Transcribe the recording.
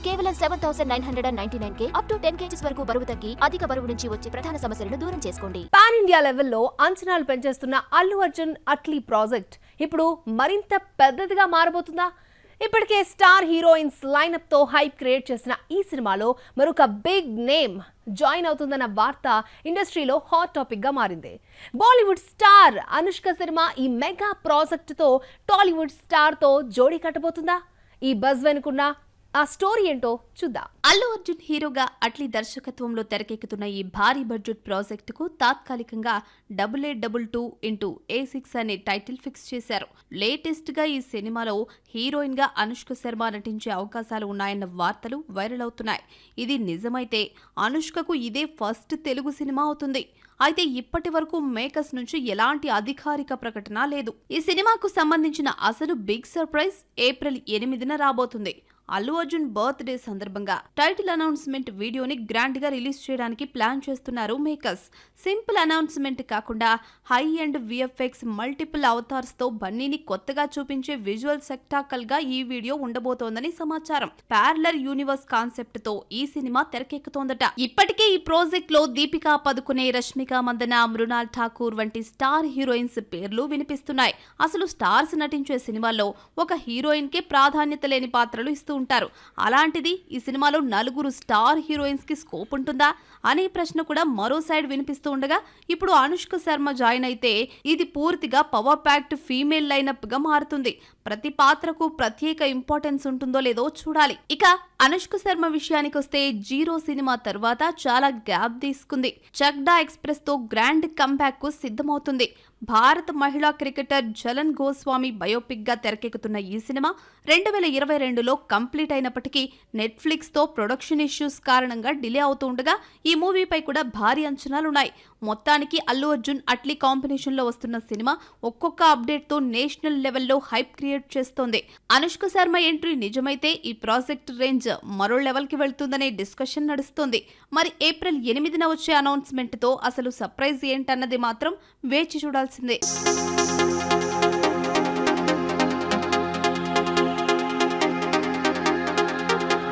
కేవలం 7,999K up to 10 kgs వరకు బరువు తగ్గి అధిక బరువు నుంచి వచ్చే ప్రధాన సమస్యలను దూరం చేసుకోండి. పాన్ ఇండియా లెవెల్లో అంచనాలు పెంచేస్తున్న అల్లు అర్జున్ అట్లీ ప్రాజెక్ట్ ఇప్పుడు మరింత పెద్దదిగా మారబోతుందా? ఇప్పటికే స్టార్ హీరోయిన్స్ లైనప్ తో హైప్ క్రియేట్ చేసిన ఈ సినిమాలో మరొక బిగ్ నేమ్ జాయిన్ అవుతుందన్న వార్త ఇండస్ట్రీలో హాట్ టాపిక్ గా మారింది. బాలీవుడ్ స్టార్ అనుష్క శర్మ ఈ మెగా ప్రాజెక్ట్ తో టాలీవుడ్ స్టార్ తో జోడీ కట్టబోతుందా? ఈ బజ్ వెనుకున్న ఆ స్టోరీ ఏంటో చూద్దాం. అల్లు అర్జున్ హీరోగా అట్లీ దర్శకత్వంలో తెరకెక్కుతున్న ఈ భారీ బడ్జెట్ ప్రాజెక్టుకు తాత్కాలికంగా 8822x A6 అనే టైటిల్ ఫిక్స్ చేశారు. లేటెస్ట్ గా ఈ సినిమాలో హీరోయిన్ గా అనుష్క శర్మ నటించే అవకాశాలు ఉన్నాయన్న వార్తలు వైరల్ అవుతున్నాయి. ఇది నిజమైతే అనుష్కకు ఇదే ఫస్ట్ తెలుగు సినిమా అవుతుంది. అయితే ఇప్పటి వరకు మేకర్స్ నుంచి ఎలాంటి అధికారిక ప్రకటన లేదు. ఈ సినిమాకు సంబంధించిన అసలు బిగ్ సర్ప్రైజ్ ఏప్రిల్ 8న రాబోతుంది. అల్లు అర్జున్ బర్త్డే సందర్భంగా టైటిల్ అనౌన్స్మెంట్ వీడియోని గ్రాండ్ గా రిలీజ్ చేయడానికి ప్లాన్ చేస్తున్నారు మేకర్స్. సింపుల్ అనౌన్స్మెంట్ కాకుండా high and VFX multiple avatars తో బన్నీని కొత్తగా చూపించే విజువల్ సెక్టాకల్ గా ఈ వీడియో ఉండబోతోందని సమాచారం. ప్యారలర్ యూనివర్స్ కాన్సెప్ట్ తో ఈ సినిమా తెరకెక్కుతోందట. ఇప్పటికే ఈ ప్రాజెక్ట్ లో దీపికా పదుకునే, రష్మిక మందన, మృణాల్ ఠాకూర్ వంటి స్టార్ హీరోయిన్స్ పేర్లు వినిపిస్తున్నాయి. అసలు స్టార్స్ నటించే సినిమాల్లో ఒక హీరోయిన్ కే ప్రాధాన్యత లేని పాత్రలు ఇస్తూ ఉంటారు. అలాంటిది ఈ సినిమాలో 4 స్టార్ హీరోయిన్స్ కి స్కోప్ ఉంటుందా అనే ప్రశ్న కూడా మరో సైడ్ వినిపిస్తూ ఉండగా, ఇప్పుడు అనుష్క శర్మ జాయిన్ అయితే ఇది పూర్తిగా పవర్ ప్యాక్డ్ ఫీమేల్ లైనప్ గా మారుతుంది. ప్రతి పాత్రకు ప్రత్యేక ఇంపార్టెన్స్ ఉంటుందో లేదో చూడాలి. ఇక అనుష్క శర్మ విషయానికి వస్తే జీరో సినిమా తర్వాత చాలా గ్యాప్ తీసుకుంది. చక్డా ఎక్స్ప్రెస్ తో గ్రాండ్ కంబ్యాక్ కు సిద్ధమవుతుంది. భారత మహిళా క్రికెటర్ జలన్ గోస్వామి బయోపిక్ గా తెరకెక్కుతున్న ఈ సినిమా 2022లో కంప్లీట్ అయినప్పటికీ నెట్ఫ్లిక్స్ తో ప్రొడక్షన్ ఇష్యూస్ కారణంగా డిలే అవుతూ ఉండగా ఈ మూవీపై కూడా భారీ అంచనాలున్నాయి. మొత్తానికి అల్లు అర్జున్ అట్లీ కాంబినేషన్ లో వస్తున్న సినిమా ఒక్కొక్క అప్డేట్ తో నేషనల్ లెవెల్లో హైప్ క్రియేట్ చేస్తోంది. అనుష్క శర్మ ఎంట్రీ నిజమైతే ఈ ప్రాజెక్ట్ రేంజ్ మరో లెవెల్ కి వెళ్తుందనే డిస్కషన్ నడుస్తోంది. మరి ఏప్రిల్ 8న వచ్చే అనౌన్స్మెంట్ తో అసలు సర్ప్రైజ్ ఏంటన్నది మాత్రం వేచి చూడాల్సిందే.